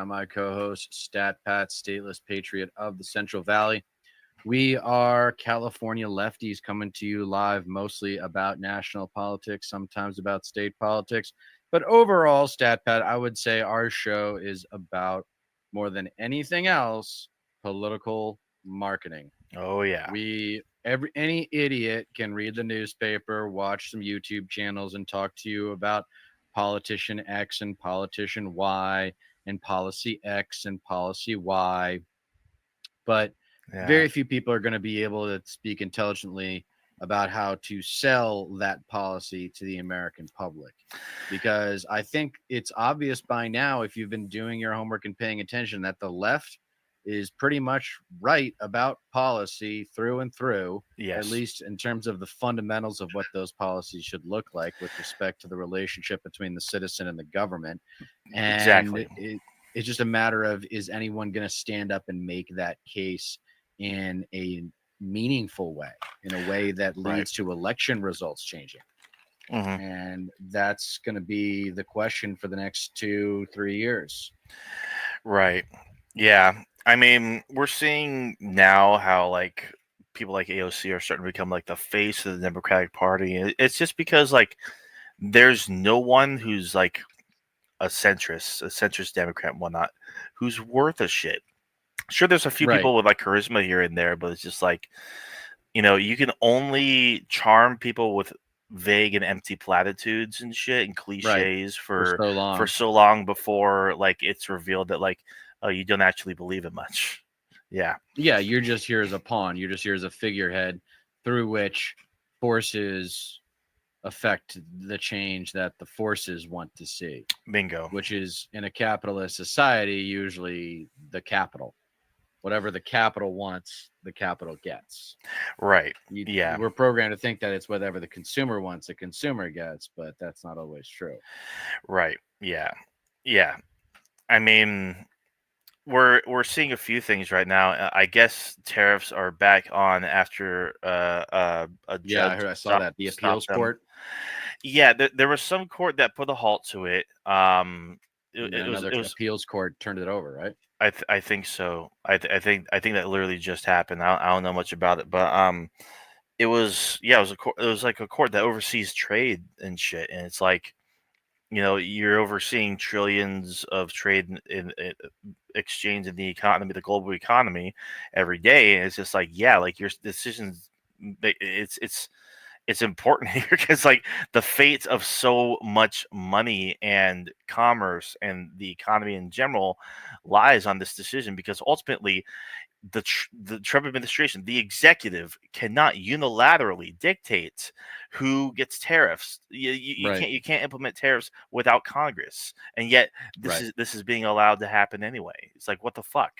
my co-host, Stat Pat, stateless patriot of the Central Valley. We are California lefties coming to you live, mostly about national politics, sometimes about state politics. But overall, Stat Pat, I would say our show is about, more than anything else, political marketing. Oh yeah. Any idiot can read the newspaper, watch some YouTube channels, and talk to you about politician X and politician Y and policy X and policy Y. But Yeah. very few people are going to be able to speak intelligently about how to sell that policy to the American public. Because I think it's obvious by now, if you've been doing your homework and paying attention, that the left is pretty much right about policy through and through, at Yes. least in terms of the fundamentals of what those policies should look like with respect to the relationship between the citizen and the government. And Exactly. it's just a matter of, is anyone going to stand up and make that case in a meaningful way, in a way that Right. leads to election results changing? hmm And that's going to be the question for the next 2-3 years. Right. Yeah. I mean, we're seeing now how like people like AOC are starting to become like the face of the Democratic Party. It's just because like there's no one who's like a centrist Democrat and whatnot, who's worth a shit. Sure, there's a few Right. people with like charisma here and there, but it's just like, you can only charm people with vague and empty platitudes and shit and Right. cliches For for so for long. so long before like it's revealed that like, oh, you don't actually believe it much. Yeah. Yeah. You're just here as a pawn. You're just here as a figurehead through which forces affect the change that the forces want to see, Bingo. which is, in a capitalist society, usually the capital. Whatever the capital wants, the capital gets. Right. Yeah. We're programmed to think that it's whatever the consumer wants, the consumer gets, but that's not always true. Right. Yeah. Yeah. I mean, we're seeing a few things right now. I guess tariffs are back on after a Yeah, judge I saw that. The appeals stopped them. court, Yeah, there was some court that put a halt to it. and then It was another it was appeals court turned it over, right? I think so. I think that literally just happened. I don't know much about it, but it was, yeah, it was a court. It was like a court that oversees trade and shit, and it's like, you're overseeing trillions of trade in exchange in the economy, the global economy, every day, and it's just like, yeah, like your decisions, it's important here because like the fate of so much money and commerce and the economy in general lies on this decision, because ultimately the Trump administration, the executive, cannot unilaterally dictate who gets tariffs. You Right, can't implement tariffs without Congress, and yet this right. is being allowed to happen anyway. It's like, what the fuck?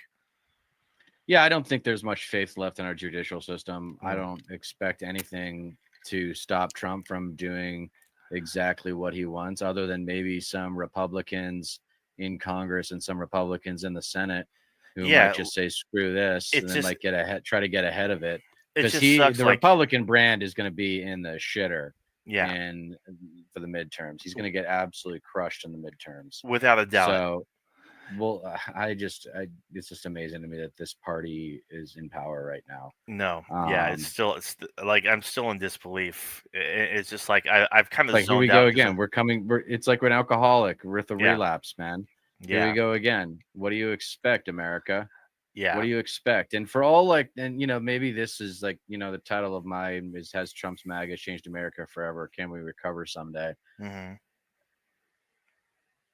Yeah, I don't think there's much faith left in our judicial system. I Mm. don't expect anything to stop Trump from doing exactly what he wants, other than maybe some Republicans in Congress and some Republicans in the Senate who might Yeah, just say screw this, it and then just might get ahead, try to get ahead of it, it because just sucks. the Like, Republican brand is going to be in the shitter yeah, and for the midterms. He's going to get absolutely crushed in the midterms. without a doubt. So, well, it's just amazing to me that this party is in power right now. No, yeah, Um, like I'm still in disbelief. It's just like I've kind it's of like, here we zoned go out because again. It's like an alcoholic with a yeah, relapse, man. Here we yeah, go again. What do you expect, America? What yeah, do you expect? And for all, like, and maybe this is like, the title of mine is, has Trump's MAGA changed America forever? Can we recover someday? hmm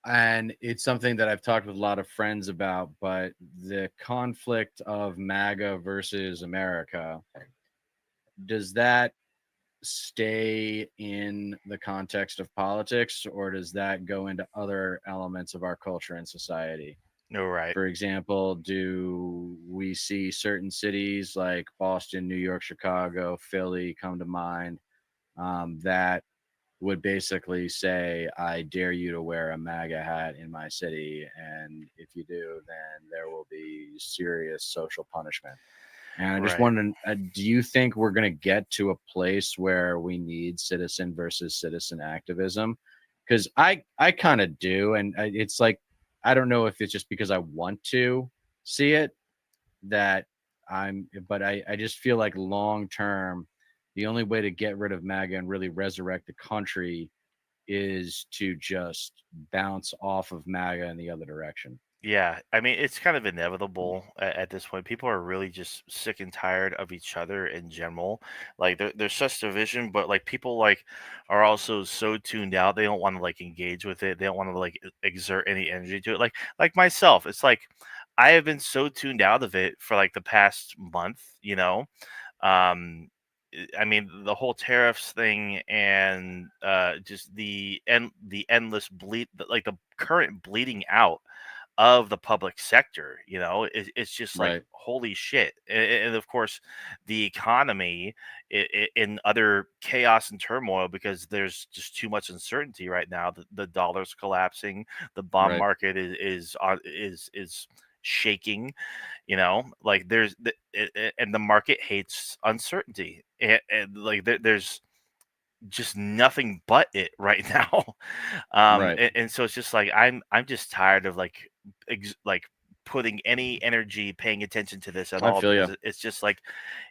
And it's something that I've talked with a lot of friends about, but the conflict of MAGA versus America, does that stay in the context of politics, or does that go into other elements of our culture and society? no, right, For example, do we see certain cities like Boston, New York, Chicago, Philly come to mind, that would basically say, I dare you to wear a MAGA hat in my city, and if you do, then there will be serious social punishment? And I just right. wanted to, do you think we're going to get to a place where we need citizen versus citizen activism? Because I kind of do. And it's like, I don't know if it's just because I want to see it that but I just feel like long term, the only way to get rid of MAGA and really resurrect the country is to just bounce off of MAGA in the other direction. Yeah, I mean, it's kind of inevitable at this point. People are really just sick and tired of each other in general. Like there's such division, but like people like are also so tuned out. They don't want to like engage with it. They don't want to like exert any energy to it. Like myself, it's like I have been so tuned out of it for like the past month, you know. I mean, the whole tariffs thing and just the endless like the current bleeding out of the public sector. It's just like Right. holy shit. And of course, the economy in utter chaos and turmoil because there's just too much uncertainty right now. The dollar's collapsing, the bond Right. market is shaking. Like and the market hates uncertainty, and like there's just nothing but it right now. Right. And so it's just like I'm just tired of like putting any energy paying attention to this at I all feel because you. it's just like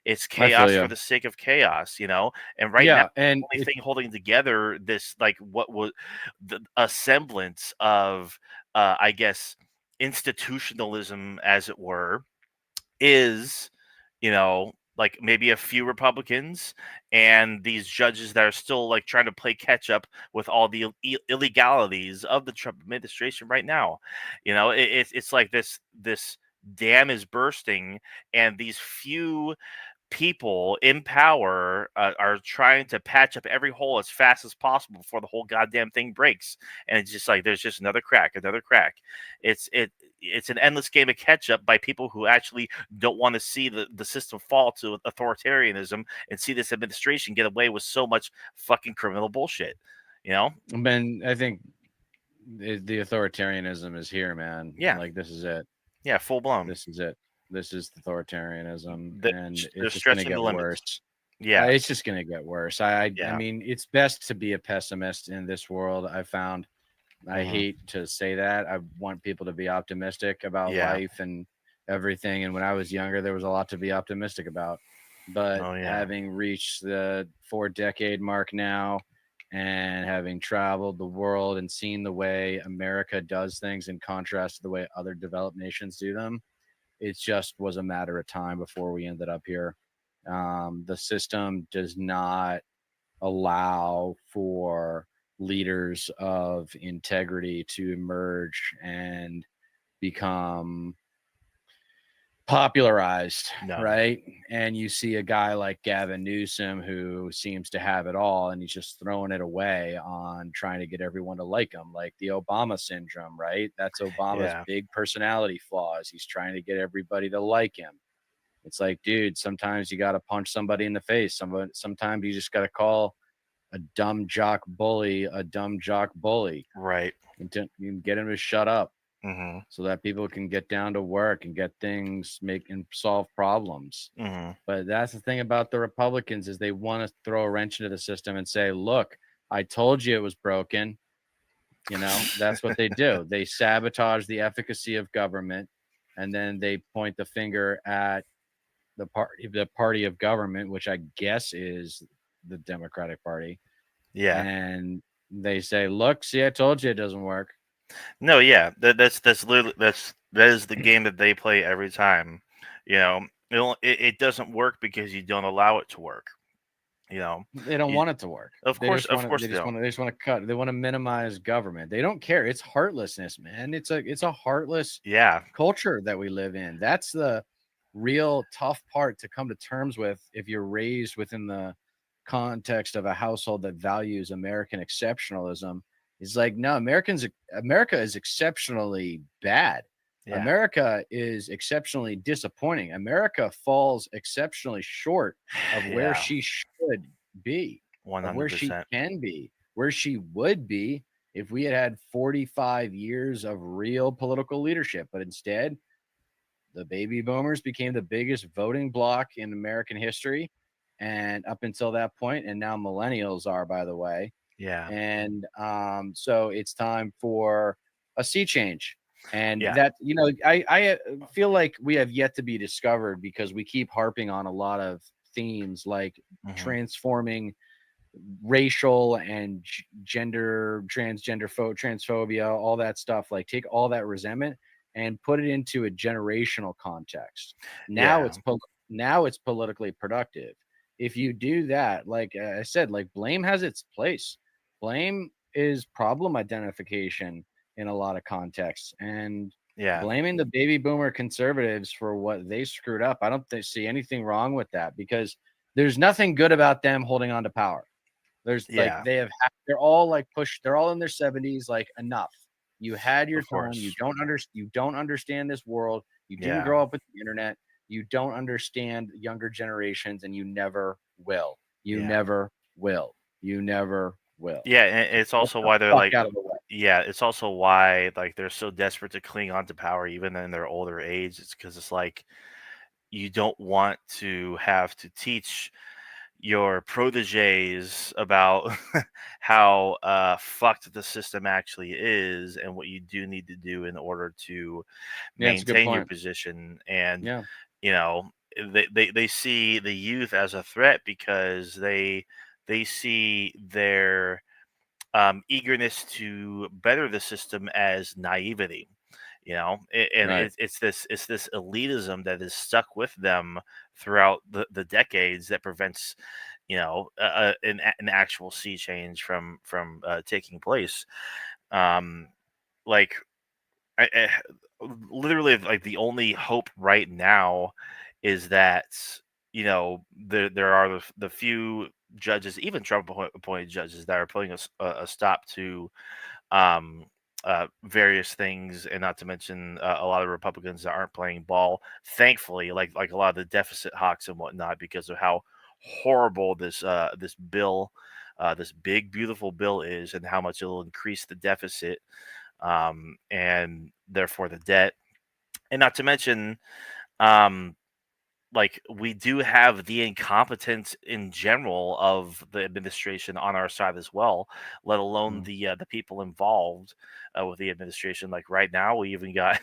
it's I feel chaos for you. the sake of chaos. And right now Yeah. the And only if thing holding together this like what was a semblance of I guess institutionalism, as it were, is, like maybe a few Republicans and these judges that are still like trying to play catch up with all the illegalities of the Trump administration right now. It's like this dam is bursting, and these few people in power are trying to patch up every hole as fast as possible before the whole goddamn thing breaks. And it's just like there's just another crack, another crack. It's an endless game of catch up by people who actually don't want to see the system fall to authoritarianism and see this administration get away with so much fucking criminal bullshit. You know? Ben, I think the authoritarianism is here, man. Yeah, Like this is it. yeah, full blown. This is it. This is authoritarianism, They're, and they're it's just going to stretching the get limits. worse. Yeah, It's just going to get worse. I yeah. mean, it's best to be a pessimist in this world. I found. I Hmm. hate to say that. I want people to be optimistic about Yeah. life and everything. And when I was younger, there was a lot to be optimistic about. But Oh yeah. having reached the 4 decade mark now and having traveled the world and seen the way America does things in contrast to the way other developed nations do them, it just was a matter of time before we ended up here. The system does not allow for leaders of integrity to emerge and become popularized, No. right? And you see a guy like Gavin Newsom who seems to have it all and he's just throwing it away on trying to get everyone to like him, like the Obama syndrome, right? That's Obama's Yeah. big personality flaws. He's trying to get everybody to like him. It's like, dude, sometimes you got to punch somebody in the face. Sometimes you just got to call a dumb jock bully a dumb jock bully Right. and you can get him to shut up Hmm. so that people can get down to work and get things make and solve problems. Hmm. But that's the thing about the Republicans is they want to throw a wrench into the system and say, look, I told you it was broken. That's what they do. They sabotage the efficacy of government, and then they point the finger at the party of government, which I guess is the Democratic Party, Yeah. and they say, "Look, see, I told you it doesn't work." No, yeah. That's literally that is the game that they play every time. It doesn't work because you don't allow it to work. You know, They don't you, want it to work. of They course, just of want to. course They they just don't. want to. They just want to cut. They want to minimize government. They don't care. It's heartlessness, man. It's a heartless Yeah, culture that we live in. That's the real tough part to come to terms with if you're raised within the context of a household that values American exceptionalism. It's like, no, America is exceptionally bad. yeah, America is exceptionally disappointing. America falls exceptionally short of where yeah. she should be, One of hundred where she percent. can be, where she would be if we had had 45 years of real political leadership. But instead, the baby boomers became the biggest voting bloc in American history. And up until that point, and now millennials are, by the way. Yeah, And so it's time for a sea change. And Yeah. that, I feel like we have yet to be discovered because we keep harping on a lot of themes like Hmm. transforming racial and transphobia, all that stuff. Like take all that resentment and put it into a generational context. Now Yeah. it's politically productive. If you do that, like I said, like blame has its place. Blame is problem identification in a lot of contexts, and Yeah. blaming the baby boomer conservatives for what they screwed up, I don't see anything wrong with that, because there's nothing good about them holding on to power. There's like Yeah. they're all like they're all in their 70s, like enough. You had your Of time. course. You don't understand this world. You didn't Yeah. grow up with the internet. You don't understand younger generations, and you never will. You Yeah. never will. You never will. Yeah, and it's Get also the why they're fuck like, out of the way. yeah, it's also why like they're so desperate to cling on to power even in their older age. It's because it's like you don't want to have to teach your proteges about how fucked the system actually is and what you do need to do in order to Yeah, it's a good maintain your point. position. And Yeah. you know, they see the youth as a threat because they see their eagerness to better the system as naivety. And Right. it's this elitism that is stuck with them throughout the decades that prevents an actual sea change from taking place. Um, like I literally like the only hope right now is that there are the few judges, even Trump appointed judges, that are putting a stop to um, various things, and not to mention a lot of Republicans that aren't playing ball. Thankfully, like a lot of the deficit hawks and whatnot, because of how horrible this bill, this big beautiful bill is, and how much it'll increase the deficit, and therefore the debt, and not to mention um, like we do have the incompetence in general of the administration on our side as well, let alone Mm. the people involved with the administration. Like right now, we even got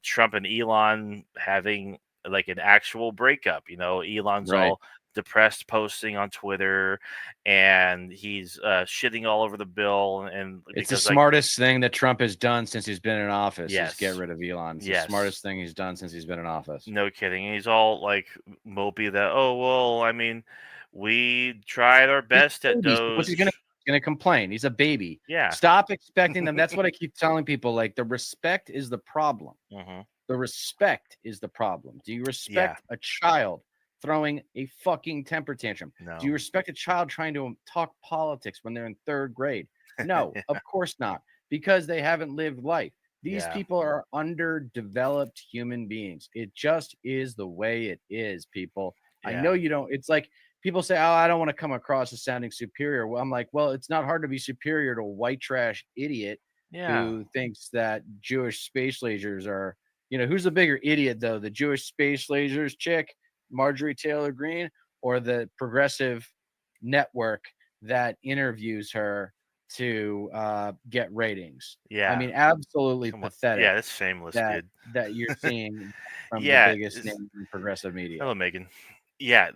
Trump and Elon having like an actual breakup. Elon's Right. all depressed, posting on Twitter, and he's shitting all over the bill, and It's the because like smartest thing that Trump has done since he's been in office is get yes, rid of Elon. It's the yes. smartest thing he's done since he's been in office. No kidding. And he's all like mopey that, oh, well, I mean, we tried our He's best a at baby. So what's he Doge. gonna complain? He's a baby. Yeah. Stop expecting them. That's what I keep telling people. Like the respect is the problem. Hmm. The respect is the problem. Do you Yeah. respect a child throwing a fucking temper tantrum? Do you No. respect a child trying to talk politics when they're in third grade? No, of course not, because they haven't lived life. These Yeah. people are underdeveloped human beings. It just is the way it is, people. I know Yeah. you don't. It's like people say, "Oh, I don't want to come across as sounding superior." Well, I'm like, well, it's not hard to be superior to a white trash idiot Yeah. who thinks that Jewish space lasers are, who's the bigger idiot though? The Jewish space lasers chick, Marjorie Taylor Greene, or the progressive network that interviews her to get ratings? I Yeah. mean, absolutely Come on. Yeah, pathetic that's shameless, that dude. you're seeing from the Yeah. biggest name in progressive media. Hello, Megan. Yeah,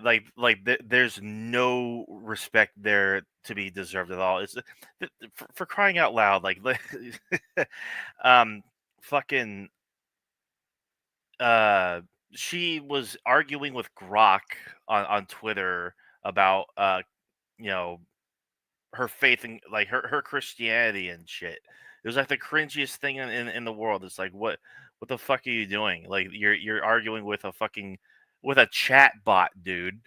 there's no respect there to be deserved at all. It's for crying out loud, like um, fucking uh she was arguing with Grok on Twitter about you know her faith in like her Christianity and shit. It was like the cringiest thing in the world. It's like what the fuck are you doing? Like you're arguing with a fucking with a chat bot, dude.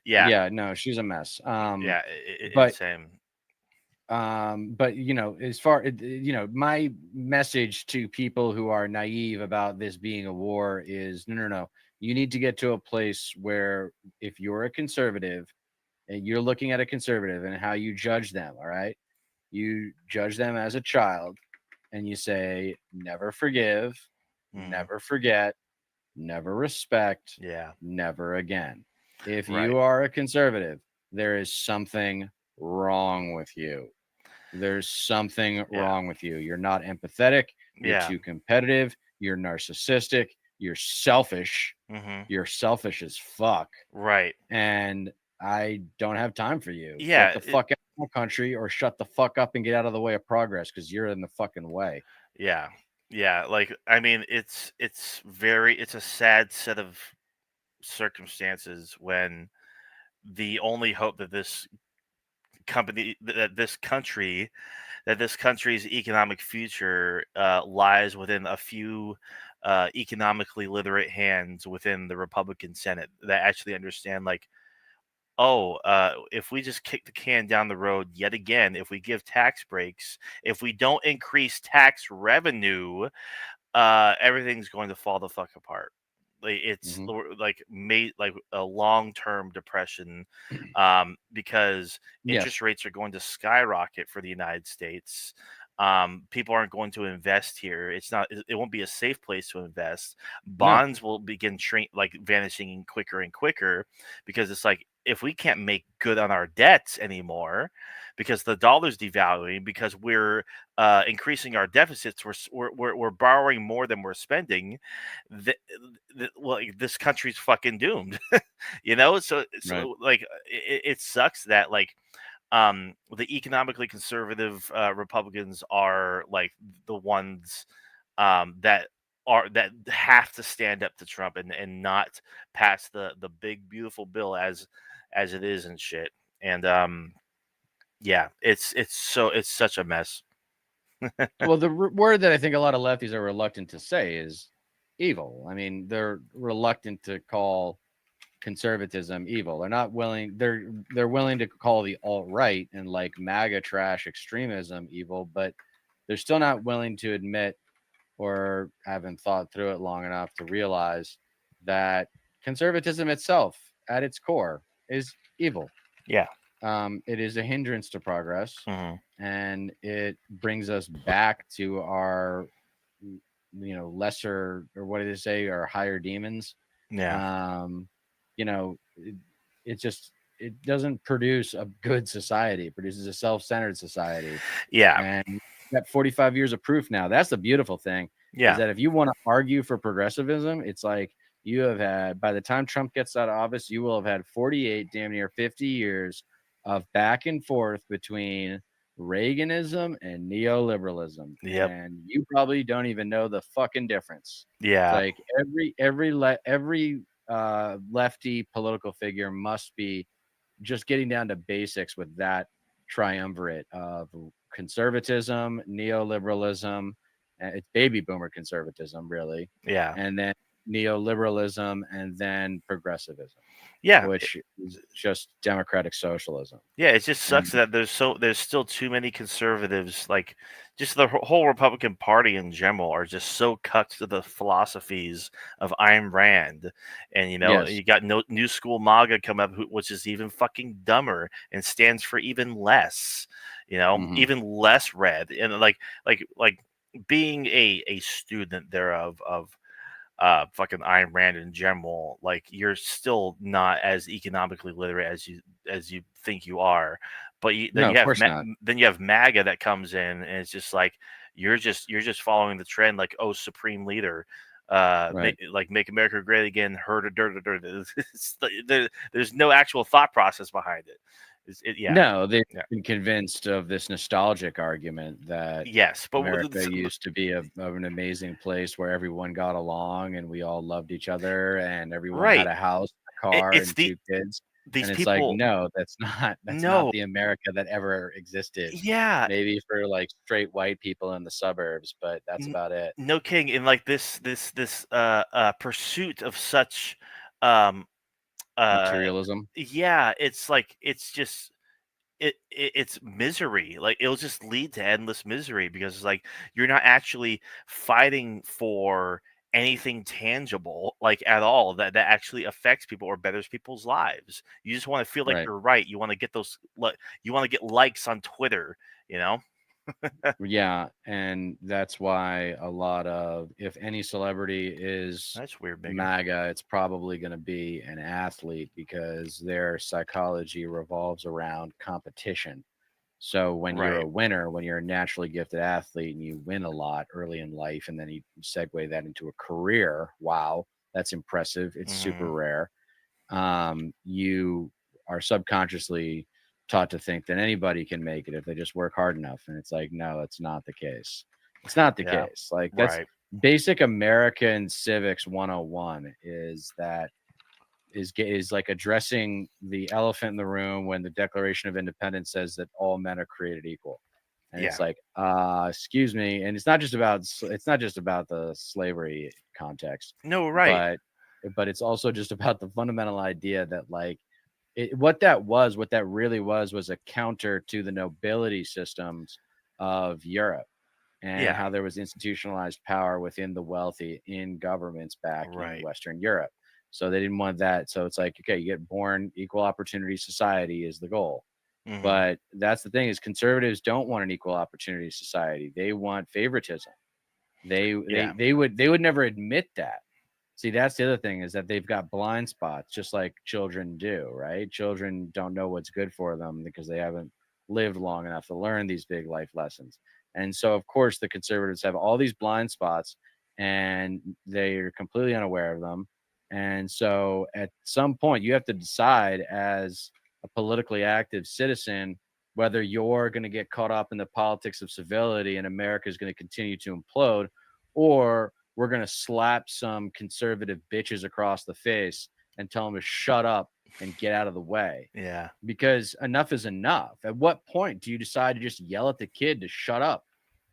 Yeah, Yeah, no, she's a mess. yeah, But insane. as far my message to people who are naive about this being a war is, no, no, no, you need to get to a place where if you're a conservative and you're looking at a conservative and how you judge them, all right, you judge them as a child and you say never forgive, Hmm. never forget, never respect, Yeah, never again. If right. you are a conservative, there is something wrong with you. There's something Yeah. wrong with you. You're not empathetic. You're Yeah. too competitive. You're narcissistic. You're selfish. Hmm. You're selfish as fuck. Right. And I don't have time for you. Get Yeah. the fuck out of my country or shut the fuck up and get out of the way of progress because you're in the fucking way. Yeah. Yeah. Like, I mean, it's a sad set of circumstances when the only hope that this country's economic future lies within a few economically literate hands within the Republican Senate that actually understand, like, oh, if we just kick the can down the road yet again, if we give tax breaks, if we don't increase tax revenue, everything's going to fall the fuck apart. Like, it's Mhm. like made like a long term depression, because Yes. interest rates are going to skyrocket for the United States. People aren't going to invest here. It won't be a safe place to invest. No. Bonds will begin vanishing quicker and quicker, because it's like, if we can't make good on our debts anymore because the dollar's devaluing, because we're increasing our deficits, we're borrowing more than we're spending. Well, this country's fucking doomed. So Right. like, it sucks that, like, the economically conservative Republicans are like the ones that have to stand up to Trump and not pass the big beautiful bill as it is and shit. And yeah, it's such a mess. Well, the word that I think a lot of lefties are reluctant to say is evil. I mean, they're reluctant to call conservatism evil. They're not willing. They're willing to call the alt right and like MAGA trash extremism evil, but they're still not willing to admit or haven't thought through it long enough to realize that conservatism itself, at its core, is evil. Yeah. It is a hindrance to progress, Hmm. and it brings us back to our, lesser, or what did it say, our higher demons. Yeah. Um, it just it doesn't produce a good society. It produces a self-centered society, Yeah. and we've got 45 years of proof now. That's the beautiful thing, is Yeah. that if you want to argue for progressivism, it's like you have had, by the time Trump gets out of office, you will have had 48, damn near 50 years of back and forth between Reaganism and neoliberalism, Yep. and you probably don't even know the fucking difference. It's Yeah. like every lefty political figure must be just getting down to basics with that triumvirate of conservatism, neoliberalism, and it's baby boomer conservatism, really, Yeah. and then neoliberalism, and then progressivism, Yeah. which is just democratic socialism. Yeah, it just And sucks that there's still too many conservatives, like, just the whole Republican Party in general are just so cut to the philosophies of Ayn Rand, and yes, you got no new school MAGA come up, which is even fucking dumber and stands for even less, hmm even less red, and like being a student thereof of fucking Ayn Rand in general, like, you're still not as economically literate as you think you are. But no, of course not. then you have MAGA that comes in, and it's just like, you're just following the trend, like, oh, supreme leader, Right. make America great again, there's no actual thought process behind it. Yeah. No, they've Yeah. been convinced of this nostalgic argument that Yes, but America used to be of an amazing place where everyone got along and we all loved each other and everyone had right. a house, a car, It's and two kids. these And it's like, people. no, that's not No. the America that ever existed. Yeah. Maybe for like straight white people in the suburbs, but that's N- about it. no kidding. In like this pursuit of such, um uh Materialism. yeah, it's like, it's just, it's misery. Like, it'll just lead to endless misery, because it's like, you're not actually fighting for anything tangible, like, at all, that actually affects people or betters people's lives. You just want to feel like Right. you're right. You want to get you want to get likes on Twitter, you know Yeah, and that's why a lot of, if any celebrity is that's weird, bigger. MAGA, it's probably going to be an athlete because their psychology revolves around competition. So when you're Right. a winner, when you're a naturally gifted athlete and you win a lot early in life, and then you segue that into a career, wow, that's impressive. It's Hmm. super rare. You are subconsciously taught to think that anybody can make it if they just work hard enough. And it's like, no, it's not the case. It's not the Yeah. case. Like, that's Right. basic American civics 101, is that is like addressing the elephant in the room when the Declaration of Independence says that all men are created equal. And it's Yeah. like, excuse me. And it's not just about the slavery context, No. Right. but it's also just about the fundamental idea that, like, what that really was a counter to the nobility systems of Europe, and Yeah. how there was institutionalized power within the wealthy in governments back in Right. Western Europe. So they didn't want that. So it's like, okay, you get born, equal opportunity society is the goal. Hmm. But that's the thing, is conservatives don't want an equal opportunity society. They want favoritism. Yeah. They would never admit that. See, that's the other thing, is that they've got blind spots, just like children do, right? Children don't know what's good for them because they haven't lived long enough to learn these big life lessons. And so, of course, the conservatives have all these blind spots, and they're completely unaware of them. And so, at some point, you have to decide, as a politically active citizen, whether you're going to get caught up in the politics of civility and America is going to continue to implode, or we're going to slap some conservative bitches across the face and tell them to shut up and get out of the way, Yeah. because enough is enough. At what point do you decide to just yell at the kid to shut up?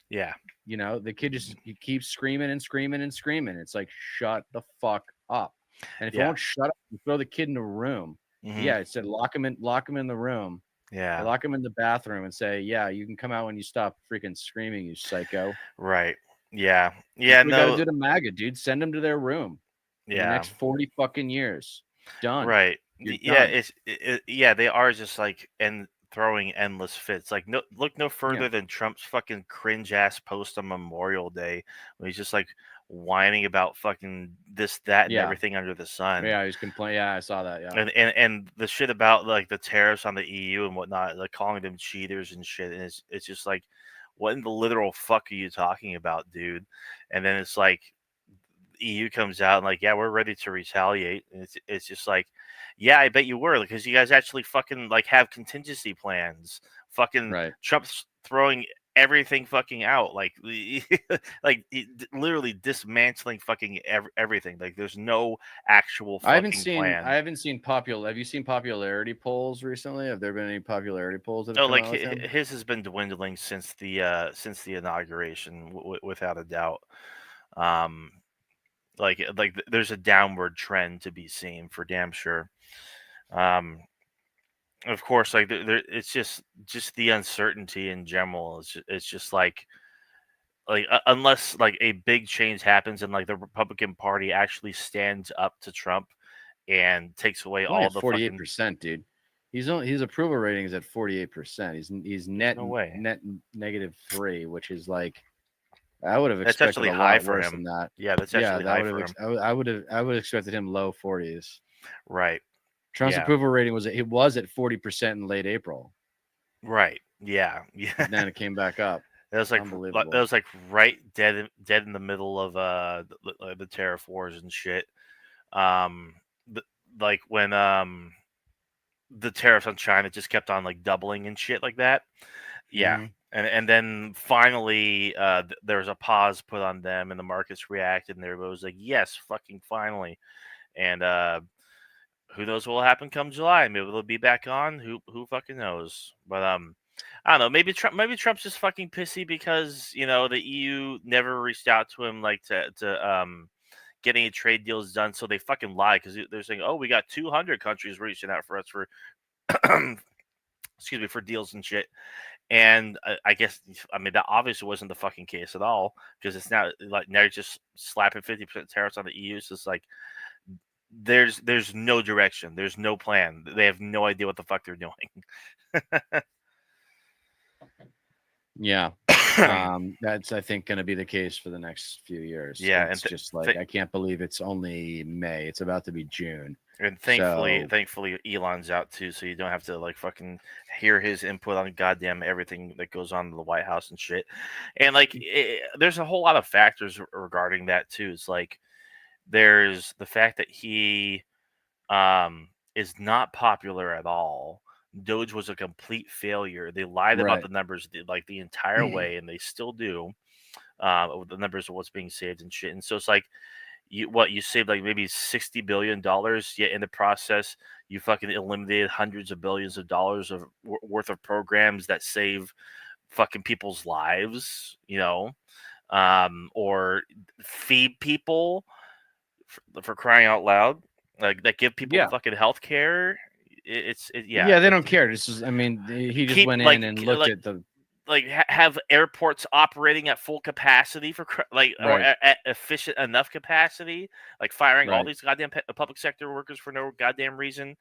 Yeah. The kid just, he keeps screaming and screaming and screaming. It's like, shut the fuck up. And if you Yeah. won't shut up, you throw the kid in a room. Hmm. Yeah, it said lock him in the room. Or Yeah. lock him in the bathroom and say, yeah, you can come out when you stop freaking screaming, you psycho. Right. Yeah. That's Yeah. what we got to No. do to MAGA, dude. Send them to their room for the Yeah. next 40 fucking years. Done. Right. You're Yeah. done. Yeah. They are just like and throwing endless fits. Like no, look no Yeah. further than Trump's fucking cringe ass post on Memorial Day when he's just like whining about fucking this, that, and Yeah. everything under the sun. Yeah. He's complaining. Yeah, I saw that. Yeah. And the shit about like the tariffs on the EU and whatnot, like calling them cheaters and shit. And it's just like, what in the literal fuck are you talking about, dude? And then it's like EU comes out and like, yeah, we're ready to retaliate. And it's just like, yeah, I bet you were, because you guys actually fucking like have contingency plans. Fucking Right. Trump's throwing everything fucking out, like literally dismantling fucking everything. Like there's no actual fucking I plan. haven't seen popular. Have you seen popularity polls recently? Have there been any popularity polls that have Oh, come like out with him? his has been dwindling since the inauguration, without a doubt. Um, there's a downward trend to be seen for damn sure. Um, of course, like it's just the uncertainty in general. It's just like unless like a big change happens and like the Republican Party actually stands up to Trump and takes away He's only all at the forty eight fucking. percent, dude. His approval rating is at 48%. He's There's no way. net -3, which is like, I would have That's expected actually a high lot for worse than him. that. Yeah, that's Yeah, actually that high would for have. him. I would have expected him low 40s. Right. Trump's Yeah. approval rating was at 40% in late April, Right. Yeah. Yeah. and then it came back up. That Unbelievable. was like right dead in the middle of the tariff wars and shit. Um, the, like when the tariffs on China just kept on like doubling and shit like that. Yeah. Hmm. And then finally, there was a pause put on them, and the markets reacted, and everybody was like, "Yes, fucking finally!" And who knows what will happen come July? Maybe they'll be back on. Who fucking knows? But I don't know. Maybe Trump's just fucking pissy because the EU never reached out to him like to get any trade deals done. So they fucking lie because they're saying, oh, we got 200 countries reaching out for us for excuse me, for deals and shit. And I guess, I mean, that obviously wasn't the fucking case at all, because it's now like now you're just slapping 50% tariffs on the EU. So it's like there's no direction, there's no plan. They have no idea what the fuck they're doing. Yeah. That's, I think, going to be the case for the next few years. Yeah, and It's just like, I can't believe it's only May. It's about to be June. thankfully, So, Elon's out too, so you don't have to like fucking hear his input on goddamn everything that goes on in the White House and shit. And like, there's a whole lot of factors regarding that too. It's like there's the fact that he is not popular at all. Doge was a complete failure. They lied about right. the numbers like the entire way, and they still do. The numbers of what's being saved and shit. And so it's like you saved like maybe $60 billion, yet in the process you fucking eliminated hundreds of billions of dollars of worth of programs that save fucking people's lives, or feed people for crying out loud, like that give people Yeah. fucking health care. Yeah, Yeah, they don't care. This is, I mean, he just keep went in and looked at the have airports operating at full capacity for or right, at efficient enough capacity, like firing all right, these goddamn public sector workers for no goddamn reason,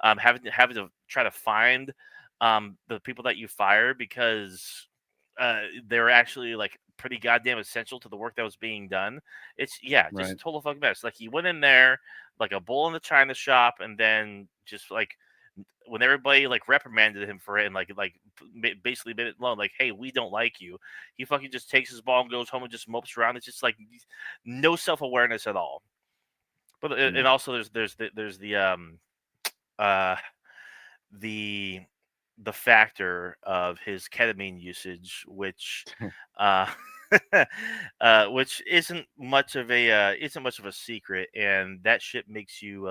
having to try to find the people that you fired because they're actually like pretty goddamn essential to the work that was being done. It's just a right. total fucking mess. Like he went in there like a bull in the china shop, and then just like when everybody like reprimanded him for it and basically made it known like, hey, we don't like you, he fucking just takes his ball and goes home and just mopes around. It's just like no self-awareness at all. But and Mm. also there's uh the factor of his ketamine usage, which uh which isn't much of a secret, and that shit makes you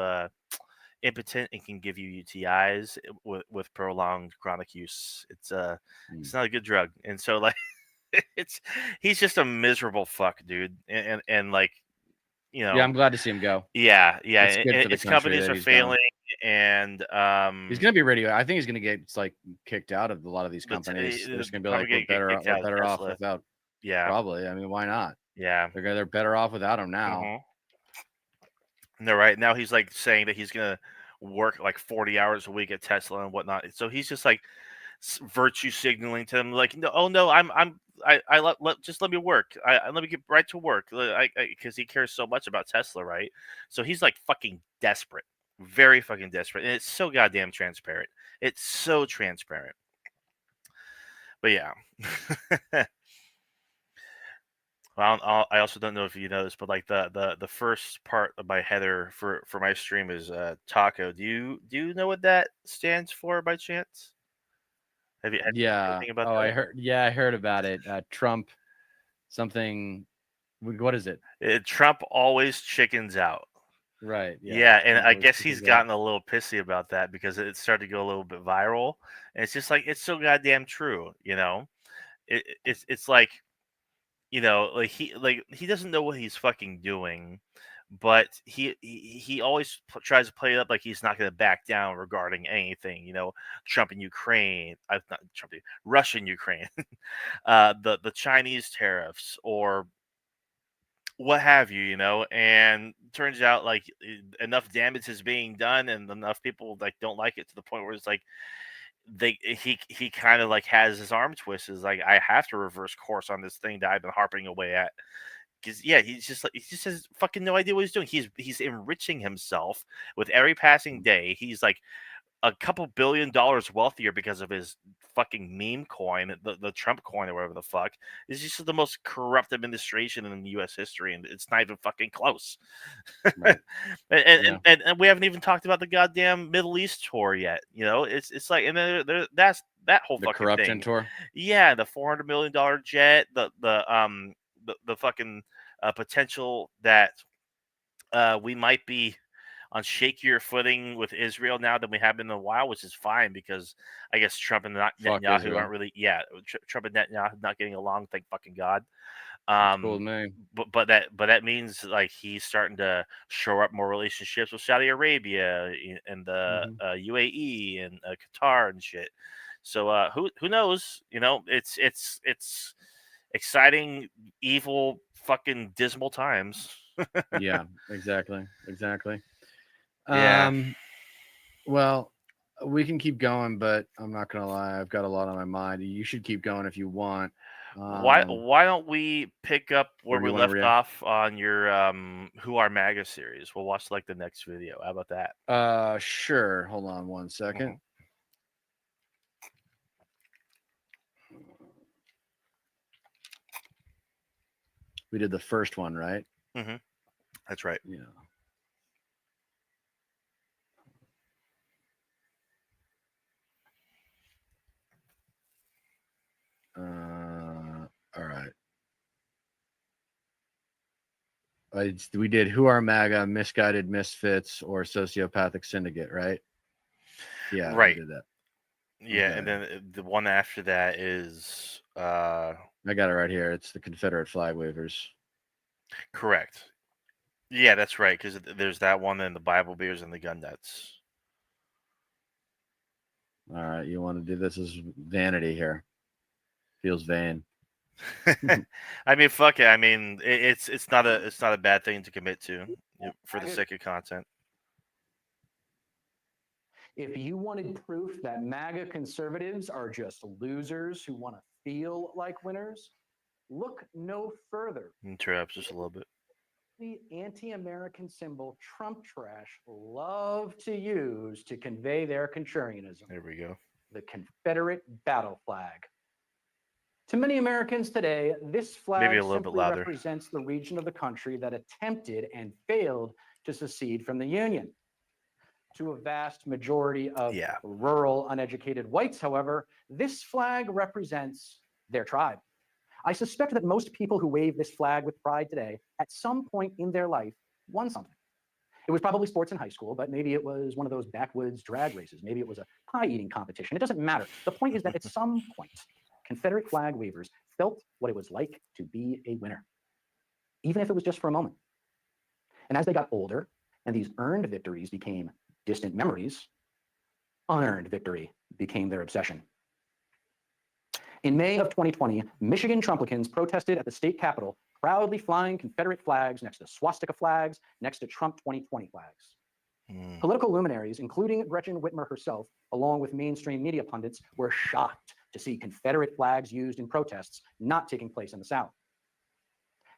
impotent and can give you UTIs with prolonged chronic use. Mm. It's not a good drug, and so like it's he's just a miserable fuck, dude, and like Yeah, I'm glad to see him go. yeah, It's good and for the its country companies that are he's gone. failing, and He's gonna be radio. I think he's gonna get like kicked out of a lot of these but companies. They're just gonna be probably like, we're get better. kicked We're out of better off Tesla. without. Yeah, Probably. I mean, why not? yeah. They're better off without him now. No, right now he's like saying that he's gonna work like 40 hours a week at Tesla and whatnot. So he's just like virtue signaling to them, like, no, oh no, just let me work. Let me get right to work, because he cares so much about Tesla, right? So he's like fucking desperate, very fucking desperate, and it's so goddamn transparent. It's so transparent. But yeah. I also don't know if you know this, but like the first part of my header for my stream is T.A.C.O. Do you know what that stands for by chance? Have you heard Yeah. anything about Oh, I that? heard. Yeah, I heard about it. Trump, something. What is it? Trump always chickens out. Right. Yeah. Yeah, and Trump I always guess he's chickens out. gotten a little pissy about that because it started to go a little bit viral, and it's just like it's so goddamn true, it's like he doesn't know what he's fucking doing, but he always tries to play it up like he's not going to back down regarding anything. Trump and Ukraine, not Trump, Russia and Ukraine, the Chinese tariffs or what have you, and turns out like enough damage is being done and enough people like don't like it to the point where it's like he kind of like has his arm twisted. Like, I have to reverse course on this thing that I've been harping away at. Because yeah, he's just like he just has fucking no idea what he's doing. He's enriching himself with every passing day. He's like a couple $1 billion wealthier because of his fucking meme coin, the Trump coin or whatever the fuck. It's just the most corrupt administration in U.S. history, and it's not even fucking close. Right. and, Yeah. and we haven't even talked about the goddamn Middle East tour yet. It's like, and then that's that whole The fucking corruption thing. tour. Yeah, the $400 million jet, the fucking potential that we might be on shakier footing with Israel now than we have been in a while, which is fine because I guess Trump and Fuck Netanyahu aren't Israel. really, Trump and Netanyahu not getting along, thank fucking God. It's cool with me. But that means like he's starting to shore up more relationships with Saudi Arabia and the Hmm. UAE and Qatar and shit. So who knows? It's exciting, evil, fucking dismal times. Yeah. Exactly. Exactly. Yeah. Well, we can keep going, but I'm not gonna lie. I've got a lot on my mind. You should keep going if you want. Why don't we pick up where Where do we you want to left react? off on your Who Are MAGA series? We'll watch like the next video. How about that? Sure. Hold on one second. Mhm. We did the first one, right? Mm-hmm. That's right. Yeah. All right. We did Who Are MAGA, Misguided Misfits, or Sociopathic Syndicate, right? Yeah, we Right. did that. Yeah, Okay. and then the one after that is I got it right here. It's the Confederate flag wavers. correct. Yeah, that's right. Because there's that one, and the Bible beers and the gun nuts. All right. You want to do this as vanity here. Feels vain. I mean, fuck it. I mean, it's not a bad thing to commit to for the sake of content. If you wanted proof that MAGA conservatives are just losers who want to feel like winners, look no further. Interrupts just a little bit. The anti-American symbol Trump trash love to use to convey their contrarianism. There we go. The Confederate battle flag. To many Americans today, this flag Maybe a little bit simply louder. represents the region of the country that attempted and failed to secede from the Union. To a vast majority of Yeah. rural, uneducated whites, however, this flag represents their tribe. I suspect that most people who wave this flag with pride today, at some point in their life, won something. It was probably sports in high school, but maybe it was one of those backwoods drag races. Maybe it was a pie eating competition. It doesn't matter. The point is that at some point, Confederate flag wavers felt what it was like to be a winner, even if it was just for a moment. And as they got older and these earned victories became distant memories, unearned victory became their obsession. In May of 2020, Michigan Trumplicans protested at the state capitol, proudly flying Confederate flags next to swastika flags, next to Trump 2020 flags. Political luminaries, including Gretchen Whitmer herself, along with mainstream media pundits, were shocked to see Confederate flags used in protests not taking place in the South.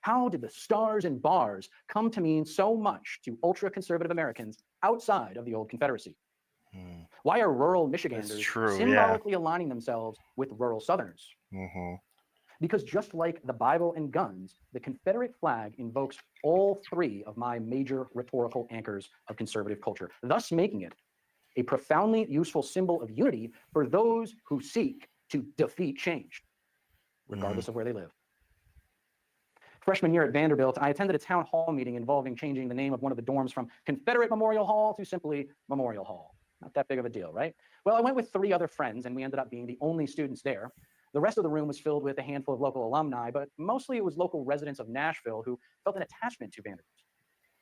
How did the stars and bars come to mean so much to ultra-conservative Americans outside of the old Confederacy? Why are rural Michiganders symbolically aligning themselves with rural Southerners? Because just like the Bible and guns, the Confederate flag invokes all three of my major rhetorical anchors of conservative culture, thus making it a profoundly useful symbol of unity for those who seek to defeat change, regardless of where they live. Freshman year at Vanderbilt, I attended a town hall meeting involving changing the name of one of the dorms from Confederate Memorial Hall to simply Memorial Hall. Not that big of a deal, right? Well, I went with 3 other friends, and we ended up being the only students there. The rest of the room was filled with a handful of local alumni, but mostly it was local residents of Nashville who felt an attachment to Vanderbilt,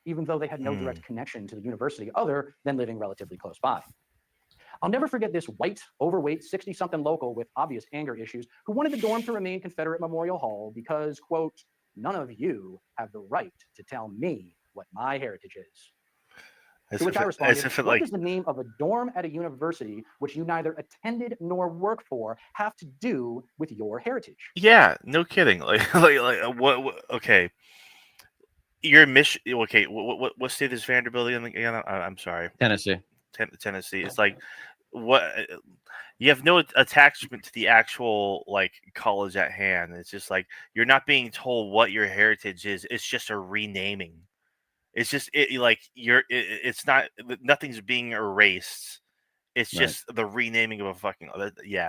even though they had no direct connection to the university other than living relatively close by. I'll never forget this white, overweight, 60-something local with obvious anger issues who wanted the dorm to remain Confederate Memorial Hall because, quote, none of you have the right to tell me what my heritage is. To which I responded, what does the name of a dorm at a university which you neither attended nor work for have to do with your heritage? Yeah, no kidding. What okay. You're in Michigan. Okay, what state is Vanderbilt in again? I'm sorry. Tennessee. Tennessee. It's like what you have no attachment to the actual like college at hand. It's just like you're not being told what your heritage is. It's just a renaming. It's just it's not nothing's being erased. It's just the renaming of a fucking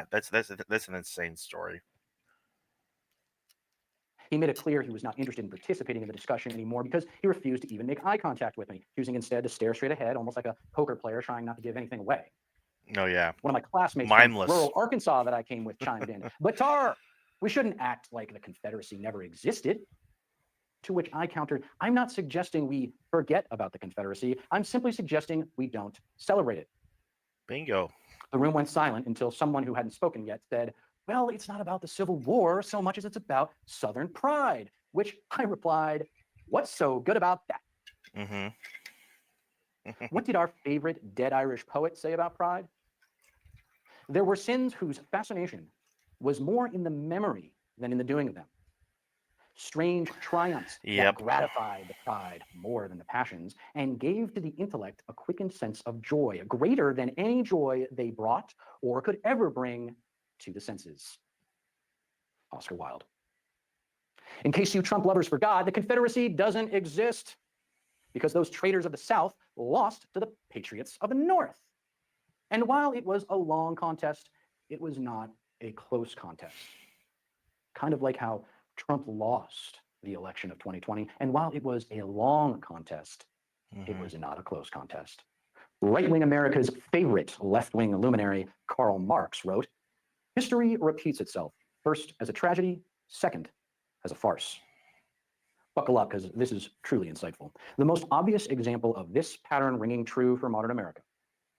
that's an insane story. He made it clear he was not interested in participating in the discussion anymore because he refused to even make eye contact with me, choosing instead to stare straight ahead, almost like a poker player trying not to give anything away. Oh, yeah. One of my classmates from rural Arkansas that I came with chimed in. But Tar, we shouldn't act like the Confederacy never existed. To which I countered, I'm not suggesting we forget about the Confederacy. I'm simply suggesting we don't celebrate it. Bingo. The room went silent until someone who hadn't spoken yet said, well, it's not about the Civil War so much as it's about Southern pride, which I replied, what's so good about that? What did our favorite dead Irish poet say about pride? There were sins whose fascination was more in the memory than in the doing of them. Strange triumphs that gratified the pride more than the passions and gave to the intellect a quickened sense of joy, greater than any joy they brought or could ever bring to the senses. Oscar Wilde. In case you Trump lovers forgot, the Confederacy doesn't exist because those traitors of the South lost to the patriots of the North. And while it was a long contest, it was not a close contest. Kind of like how Trump lost the election of 2020. And while it was a long contest, it was not a close contest. Right-wing America's favorite left-wing luminary, Karl Marx, wrote, "History repeats itself, first as a tragedy, second as a farce." Buckle up, because this is truly insightful. The most obvious example of this pattern ringing true for modern America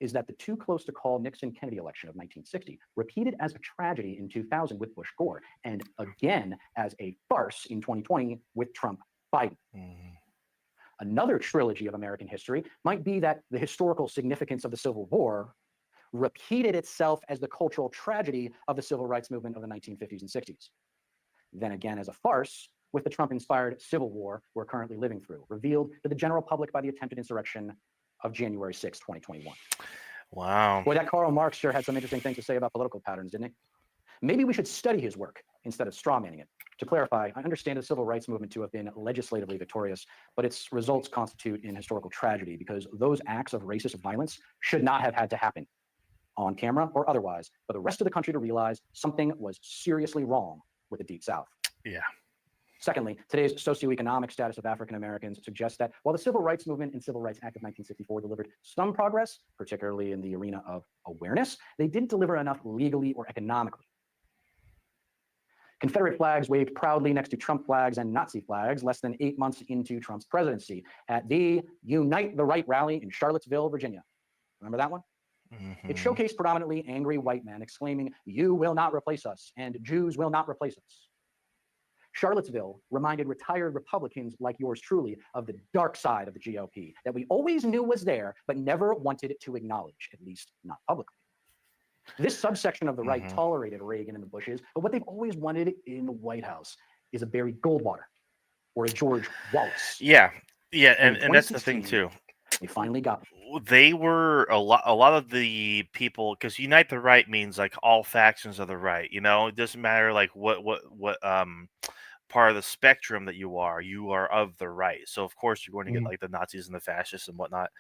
is that the too close to call Nixon-Kennedy election of 1960 repeated as a tragedy in 2000 with Bush-Gore, and again as a farce in 2020 with Trump-Biden. Another trilogy of American history might be that the historical significance of the Civil War repeated itself as the cultural tragedy of the civil rights movement of the 1950s and 60s. Then again as a farce with the Trump-inspired civil war we're currently living through, revealed to the general public by the attempted insurrection of January 6, 2021. Wow. Boy, that Karl Marx sure had some interesting things to say about political patterns, didn't he? Maybe we should study his work instead of strawmanning it. To clarify, I understand the civil rights movement to have been legislatively victorious, but its results constitute an historical tragedy because those acts of racist violence should not have had to happen, on camera or otherwise, for the rest of the country to realize something was seriously wrong with the Deep South. Yeah. Secondly, today's socioeconomic status of African Americans suggests that while the Civil Rights Movement and Civil Rights Act of 1964 delivered some progress, particularly in the arena of awareness, they didn't deliver enough legally or economically. Confederate flags waved proudly next to Trump flags and Nazi flags less than 8 months into Trump's presidency at the Unite the Right rally in Charlottesville, Virginia. Remember that one? It showcased predominantly angry white men exclaiming, "You will not replace us," and "Jews will not replace us." Charlottesville reminded retired Republicans like yours truly of the dark side of the GOP that we always knew was there, but never wanted to acknowledge, at least not publicly. This subsection of the right tolerated Reagan and the Bushes, but what they've always wanted in the White House is a Barry Goldwater or a George Wallace. Yeah, and that's the thing too. They finally got them. They were a lot of the people, because unite the right means like all factions of the right. You know, it doesn't matter like what part of the spectrum that you are of the right. So of course you're going to get like the Nazis and the fascists and whatnot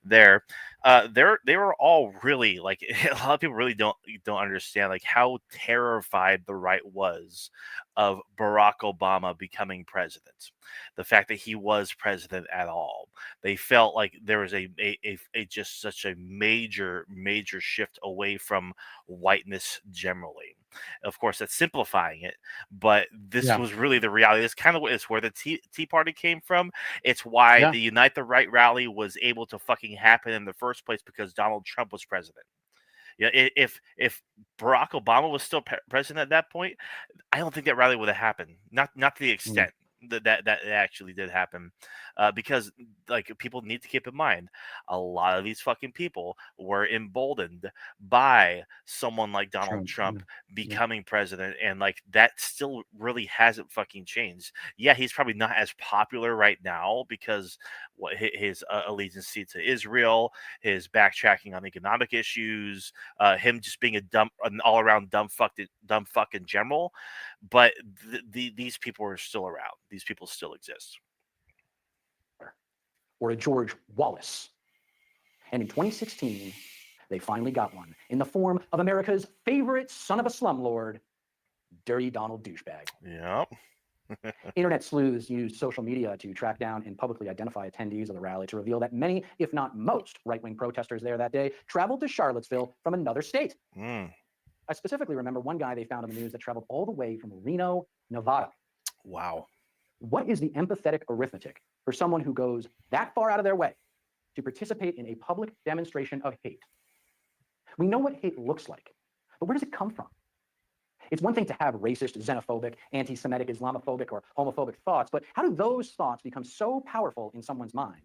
there. They were all really like a lot of people really don't understand like how terrified the right was of Barack Obama becoming president. The fact that he was president at all. They felt like there was a just such a major shift away from whiteness generally. Of course, that's simplifying it, but this was really the reality. It's kind of it's where the Tea Party came from. It's why the Unite the Right rally was able to fucking happen in the first place, because Donald Trump was president. Yeah, if Barack Obama was still president at that point, I don't think that rally would have happened. Not to the extent that actually did happen, because like people need to keep in mind, a lot of these fucking people were emboldened by someone like Donald Trump becoming president, and like that still really hasn't fucking changed. Yeah, he's probably not as popular right now because his allegiance to Israel, his backtracking on economic issues, him just being an all-around dumb fuck in general. But these people are still around. These people still exist. Or a George Wallace. And in 2016, they finally got one in the form of America's favorite son of a slumlord, Dirty Donald Douchebag. Yep. Internet sleuths used social media to track down and publicly identify attendees of the rally to reveal that many, if not most, right-wing protesters there that day traveled to Charlottesville from another state. I specifically remember one guy they found on the news that traveled all the way from Reno, Nevada. Wow. What is the empathetic arithmetic for someone who goes that far out of their way to participate in a public demonstration of hate? We know what hate looks like, but where does it come from? It's one thing to have racist, xenophobic, anti-Semitic, Islamophobic, or homophobic thoughts, but how do those thoughts become so powerful in someone's mind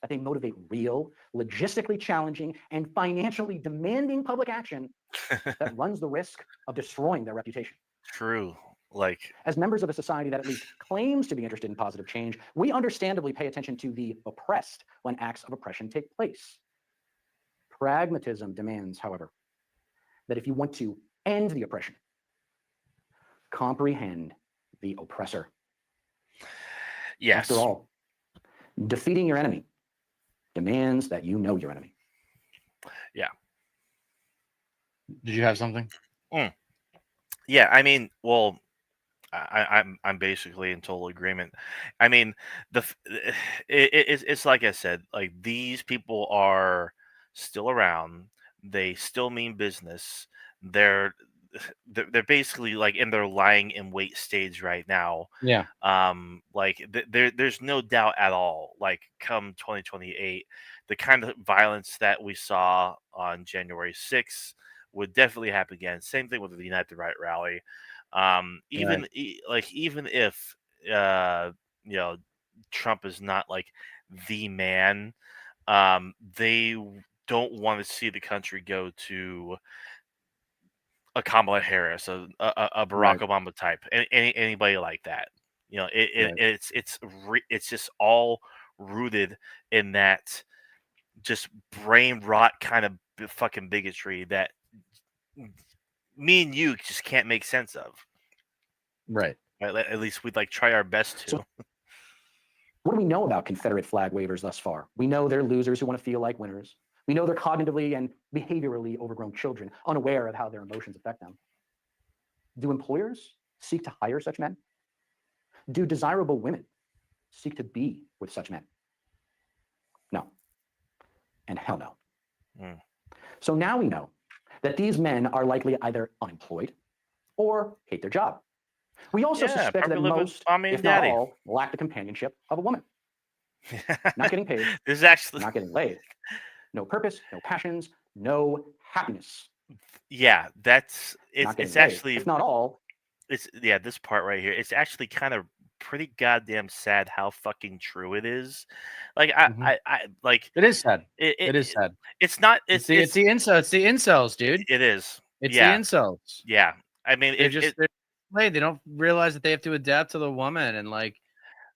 that they motivate real, logistically challenging, and financially demanding public action that runs the risk of destroying their reputation? True. Like, As members of a society that at least claims to be interested in positive change, we understandably pay attention to the oppressed when acts of oppression take place. Pragmatism demands, however, that if you want to end the oppression, comprehend the oppressor. yes. After all, defeating your enemy demands that you know your enemy. Yeah. Did you have something? Yeah, I mean, well, I'm basically in total agreement. I mean, it's like I said, like these people are still around. They still mean business. They're they're basically like in their lying in wait stage right now. Yeah. Like there's no doubt at all. Like come 2028, the kind of violence that we saw on January 6th would definitely happen again. Same thing with the United Right rally. Even even if you know Trump is not like the man, they don't want to see the country go to a Kamala Harris, a Barack Right. Obama type, anybody like that. You know, Right. it's just all rooted in that just brain rot kind of fucking bigotry that me and you just can't make sense of. Right. At least we'd like try our best to. So, what do we know about Confederate flag wavers thus far? We know they're losers who want to feel like winners. We know they're cognitively and behaviorally overgrown children, unaware of how their emotions affect them. Do employers seek to hire such men? Do desirable women seek to be with such men? No. And hell no. Mm. So now we know that these men are likely either unemployed or hate their job. We also suspect that most, if not all, lack the companionship of a woman. Not getting paid, This is actually not getting laid. No purpose, no passions, no happiness. Yeah, it's actually, if not all, this part right here. It's actually kind of pretty goddamn sad how fucking true it is. Like I like It is sad. It is sad. It's not. It's the incels, dude. It is. It's Yeah. the incels. Yeah. I mean, they don't realize that they have to adapt to the woman, and like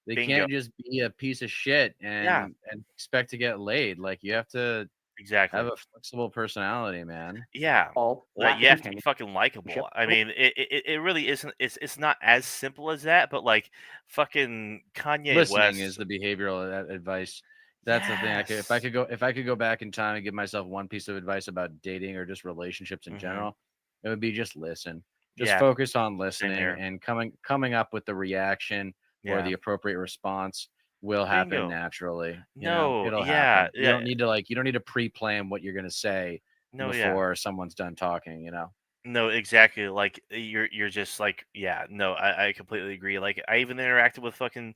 they Bingo. can't just be a piece of shit and expect to get laid. Like you have to exactly have a flexible personality, man. Yeah. all Like you have to be fucking likable. I mean, it really isn't. It's not as simple as that. But like fucking Kanye Listening West is the behavioral advice. That's the thing. If I could go back in time and give myself one piece of advice about dating or just relationships in general, it would be just listen. Just focus on listening and coming up with the reaction or the appropriate response will happen naturally. It'll happen. You don't need to pre-plan what you're gonna say before someone's done talking. No, exactly. Like you're just like, I completely agree. Like I even interacted with fucking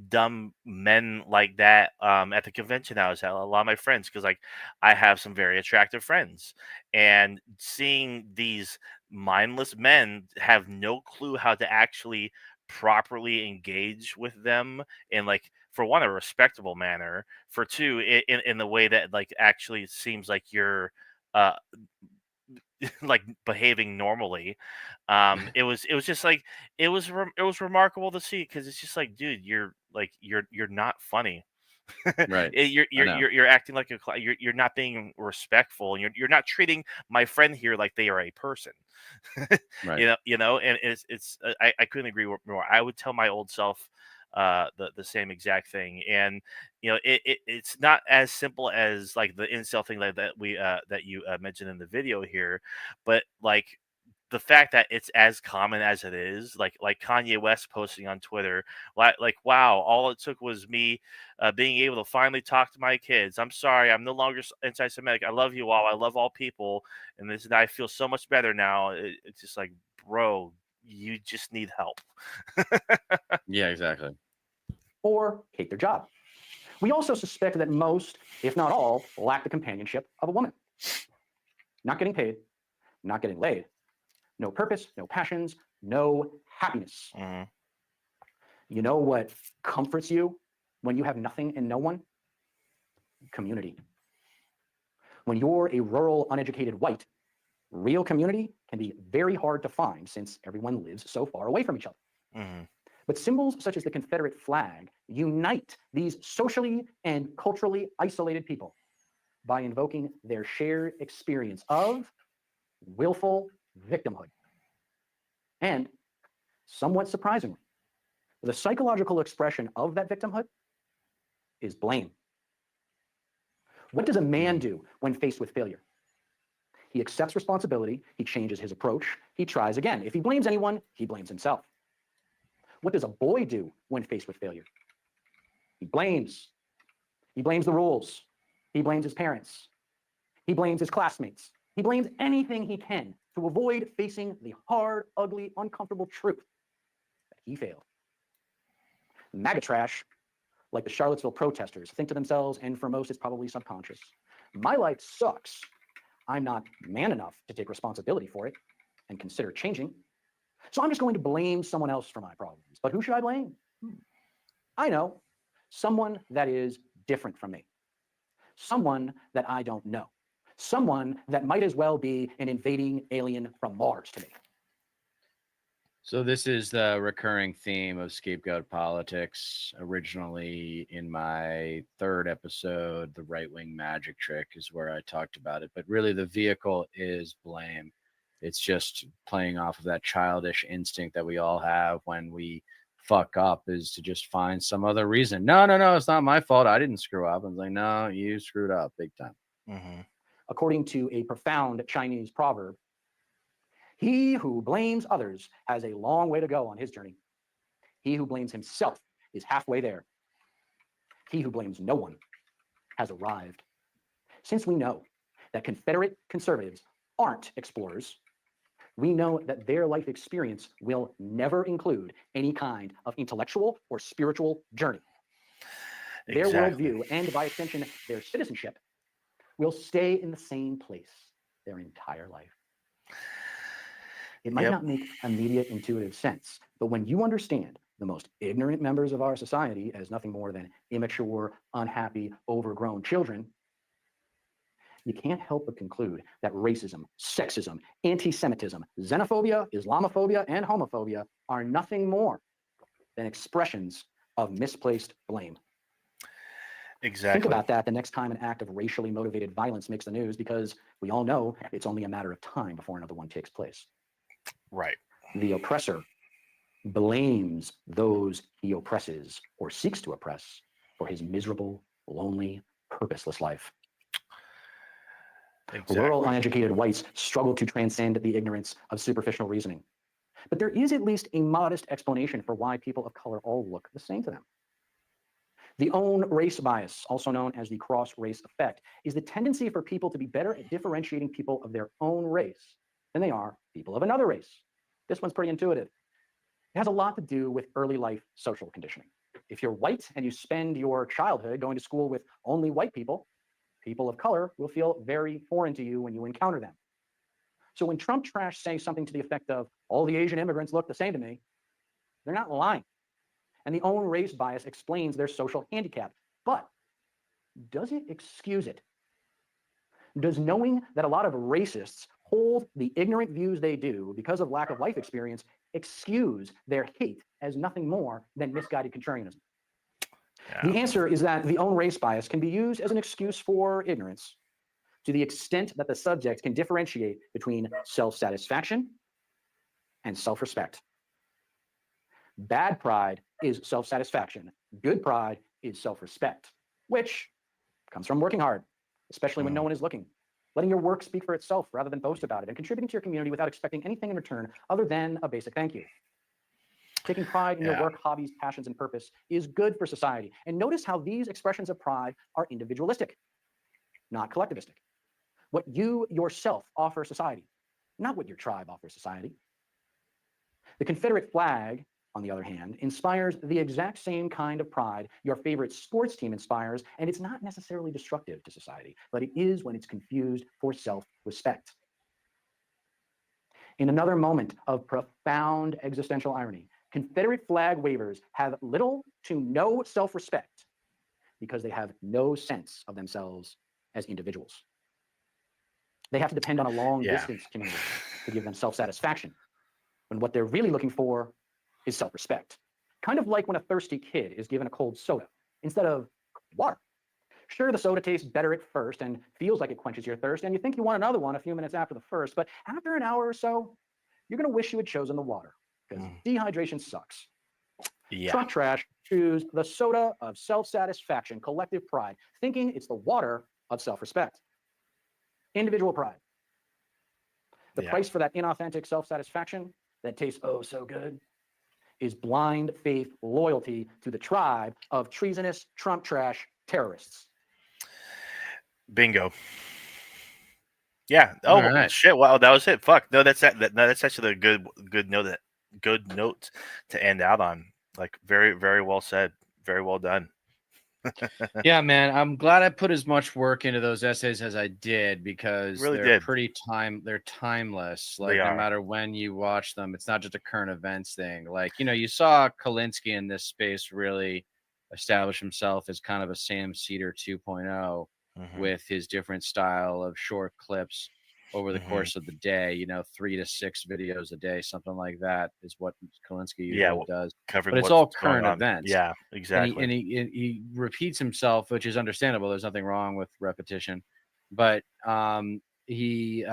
dumb men like that at the convention I was at. A lot of my friends, because like I have some very attractive friends, and seeing these mindless men have no clue how to actually properly engage with them in, like, for one, a respectable manner, for two, in the way that like actually seems like you're uh like behaving normally. It was just like it was remarkable to see, because it's just like, dude, you're not funny. Right. You're acting like you're not being respectful, and you're not treating my friend here like they are a person. Right. And I couldn't agree more. I would tell my old self the same exact thing. And it's not as simple as like the incel thing like that you mentioned in the video here, but like the fact that it's as common as it is, like Kanye West posting on Twitter, like wow, all it took was me being able to finally talk to my kids. I'm sorry, I'm no longer anti-Semitic. I love you all. I love all people, and I feel so much better now. It's just like, bro, you just need help. Yeah, exactly. Or hate their job. We also suspect that most, if not all, lack the companionship of a woman. Not getting paid, not getting laid. No purpose, no passions, no happiness. Mm-hmm. You know what comforts you when you have nothing and no one? Community. When you're a rural, uneducated white Real community can be very hard to find since everyone lives so far away from each other. Mhm. But symbols such as the Confederate flag unite these socially and culturally isolated people by invoking their shared experience of willful victimhood. And somewhat surprisingly, the psychological expression of that victimhood is blame. What does a man do when faced with failure? He accepts responsibility, he changes his approach, he tries again. If he blames anyone, he blames himself. What does a boy do when faced with failure? He blames. He blames the rules. He blames his parents. He blames his classmates. He blames anything he can to avoid facing the hard, ugly, uncomfortable truth that he failed. MAGA trash, like the Charlottesville protesters, think to themselves, and for most, it's probably subconscious. My life sucks. I'm not man enough to take responsibility for it and consider changing. So I'm just going to blame someone else for my problems. But who should I blame? I know. Someone that is different from me. Someone that I don't know. Someone that might as well be an invading alien from Mars to me. So this is the recurring theme of scapegoat politics. Originally in my third episode, the right-wing magic trick is where I talked about it. But really the vehicle is blame. It's just playing off of that childish instinct that we all have when we fuck up, is to just find some other reason. No, it's not my fault. I didn't screw up. I was like, no, you screwed up big time. Mm-hmm. According to a profound Chinese proverb, he who blames others has a long way to go on his journey. He who blames himself is halfway there. He who blames no one has arrived. Since we know that Confederate conservatives aren't explorers, we know that their life experience will never include any kind of intellectual or spiritual journey. Their worldview, and by extension, their citizenship, will stay in the same place their entire life. It might not make immediate intuitive sense, but when you understand the most ignorant members of our society as nothing more than immature, unhappy, overgrown children, you can't help but conclude that racism, sexism, anti-Semitism, xenophobia, Islamophobia, and homophobia are nothing more than expressions of misplaced blame. Exactly. Think about that the next time an act of racially motivated violence makes the news, because we all know it's only a matter of time before another one takes place. Right. The oppressor blames those he oppresses or seeks to oppress for his miserable, lonely, purposeless life. Exactly. Rural, uneducated whites struggle to transcend the ignorance of superficial reasoning. But there is at least a modest explanation for why people of color all look the same to them. The own race bias, also known as the cross-race effect, is the tendency for people to be better at differentiating people of their own race than they are people of another race. This one's pretty intuitive. It has a lot to do with early life social conditioning. If you're white and you spend your childhood going to school with only white people, people of color will feel very foreign to you when you encounter them. So when Trump trash say something to the effect of, all the Asian immigrants look the same to me, they're not lying. And the own race bias explains their social handicap. But does it excuse it? Does knowing that a lot of racists hold the ignorant views they do because of lack of life experience excuse their hate as nothing more than misguided contrarianism? Yeah. The answer is that the own race bias can be used as an excuse for ignorance to the extent that the subject can differentiate between self-satisfaction and self-respect. Bad pride is self-satisfaction. Good pride is self-respect, which comes from working hard, especially when no one is looking. Letting your work speak for itself rather than boast about it, and contributing to your community without expecting anything in return other than a basic thank you. Taking pride in your work, hobbies, passions, and purpose is good for society. And notice how these expressions of pride are individualistic, not collectivistic. What you yourself offer society, not what your tribe offers society. The Confederate flag, on the other hand, inspires the exact same kind of pride your favorite sports team inspires, and it's not necessarily destructive to society, but it is when it's confused for self-respect. In another moment of profound existential irony, Confederate flag wavers have little to no self-respect because they have no sense of themselves as individuals. They have to depend on a long-distance community to give them self-satisfaction, when what they're really looking for is self-respect. Kind of like when a thirsty kid is given a cold soda instead of water. Sure, the soda tastes better at first and feels like it quenches your thirst, and you think you want another one a few minutes after the first, but after an hour or so, you're going to wish you had chosen the water, because dehydration sucks. Truck trash choose the soda of self-satisfaction, collective pride, thinking it's the water of self-respect. Individual pride. The price for that inauthentic self-satisfaction that tastes oh so good is blind faith loyalty to the tribe of treasonous Trump trash terrorists. Bingo. Yeah. Oh right. shit! Wow, that was it. Fuck. No, that's that's actually a good note to end out on. Like very very well said. Very well done. Yeah, man. I'm glad I put as much work into those essays as I did, because Really they're did. they're timeless. They Like, no are. matter when you watch them, it's not just a current events thing. Like, you saw Kalinsky in this space really establish himself as kind of a Sam Cedar 2.0 with his different style of short clips over the course of the day, 3 to 6 videos a day, something like that is what Kalinsky usually does. Covering But it's what's all going current on. events. Yeah, And exactly. he repeats himself, which is understandable. There's nothing wrong with repetition, but he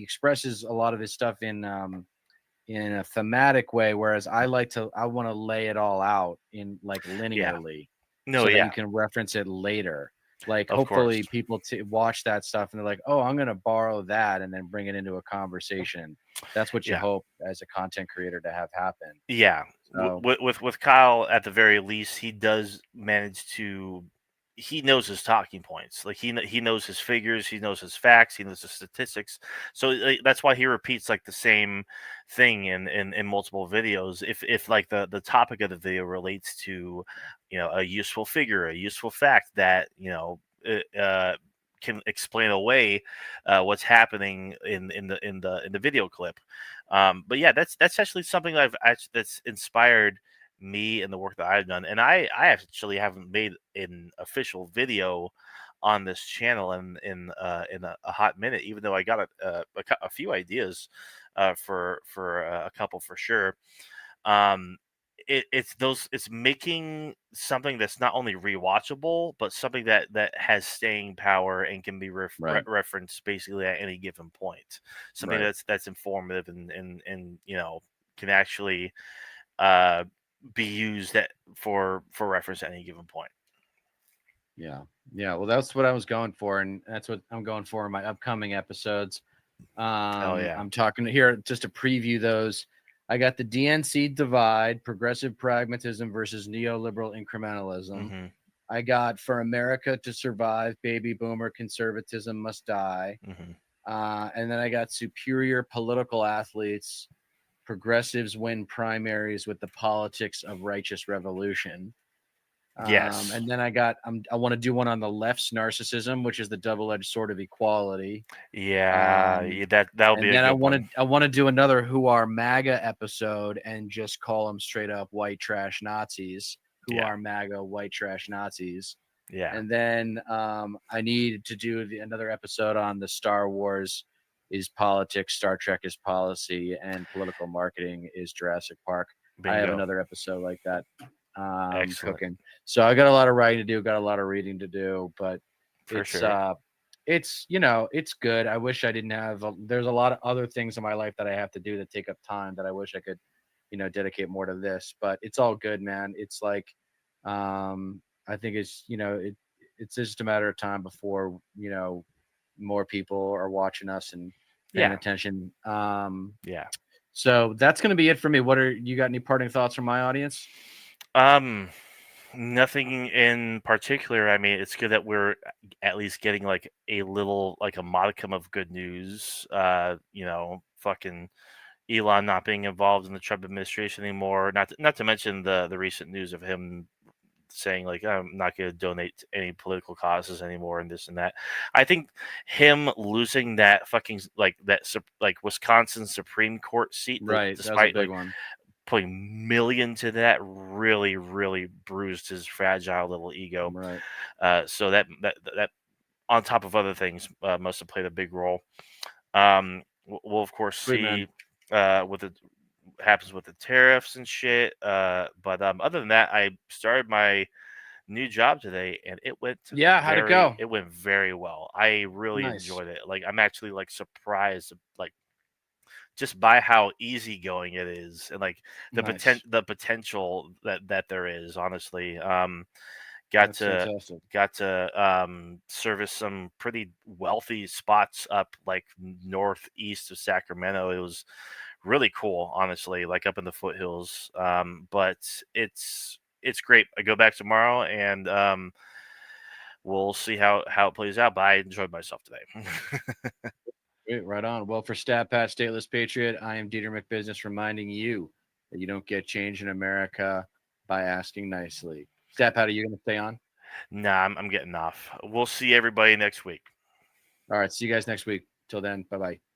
expresses a lot of his stuff in a thematic way, whereas I want to lay it all out in like linearly, No, so that yeah. you can reference it later. Like, Of course. hopefully people watch that stuff and they're like, oh, I'm gonna borrow that and then bring it into a conversation. That's what you Yeah. hope as a content creator to have happen. Yeah. So With Kyle, at the very least, he does manage to. He knows his talking points. Like he knows his figures. He knows his facts. He knows his statistics. So like, that's why he repeats like the same thing in multiple videos. If like the topic of the video relates to, a useful figure, a useful fact that can explain away what's happening in the video clip. But yeah, that's actually something that's inspired me and the work that I've done. And I actually haven't made an official video on this channel in a hot minute, even though I got a few ideas for a couple for sure. It's making something that's not only rewatchable, but something that has staying power and can be right, referenced basically at any given point. Something right. that's informative and can actually uh, be used for reference at any given point. Yeah. Yeah. Well, that's what I was going for. And that's what I'm going for in my upcoming episodes. Hell yeah. I'm talking here just to preview those. I got the DNC divide, progressive pragmatism versus neoliberal incrementalism. I got For America to Survive, baby boomer conservatism must die. And then I got superior political athletes, progressives win primaries with the politics of righteous revolution. Yes. And then I want to do one on the left's narcissism, which is the double-edged sword of equality. Yeah, that'll be a good one. I want to do another Who Are MAGA episode and just call them straight up white trash Nazis. Who are MAGA white trash Nazis? Yeah. And then I need to do another episode on the Star Wars is politics, Star Trek is policy, and political marketing is Jurassic Park. Bingo. I have another episode like that Excellent. cooking. So I got a lot of writing to do, got a lot of reading to do, but For sure. it's it's good. I wish I didn't have there's a lot of other things in my life that I have to do that take up time that I wish I could dedicate more to this, but it's all good, man. It's like I think it's it's just a matter of time before more people are watching us and paying attention. Yeah. So that's going to be it for me. You got any parting thoughts from my audience? Nothing in particular. I mean, it's good that we're at least getting like a little, like a modicum of good news. Fucking Elon not being involved in the Trump administration anymore. Not to mention the recent news of him saying like, I'm not going to donate to any political causes anymore and this and that. I think him losing that fucking like Wisconsin Supreme Court seat, Right, that was a despite big like one. putting millions to that, really really bruised his fragile little ego. Right. So that on top of other things, must have played a big role. We'll of course Sweet, see man. what happens with the tariffs and shit. But other than that, I started my new job today, and it went Yeah, how'd it go? it went very well. I really Nice. enjoyed it. Like, I'm actually like surprised, like, just by how easygoing it is, and like Nice. the potential that there is. Honestly, got That's to fantastic. service some pretty wealthy spots up like northeast of Sacramento. It was really cool, honestly, like up in the foothills. But it's great. I go back tomorrow, and we'll see how it plays out. But I enjoyed myself today. Great, right on. Well, for Stat Pat, Stateless Patriot, I am Deter McBusiness reminding you that you don't get change in America by asking nicely. Stat Pat, are you going to stay on? Nah, I'm getting off. We'll see everybody next week. All right. See you guys next week. Till then, bye bye.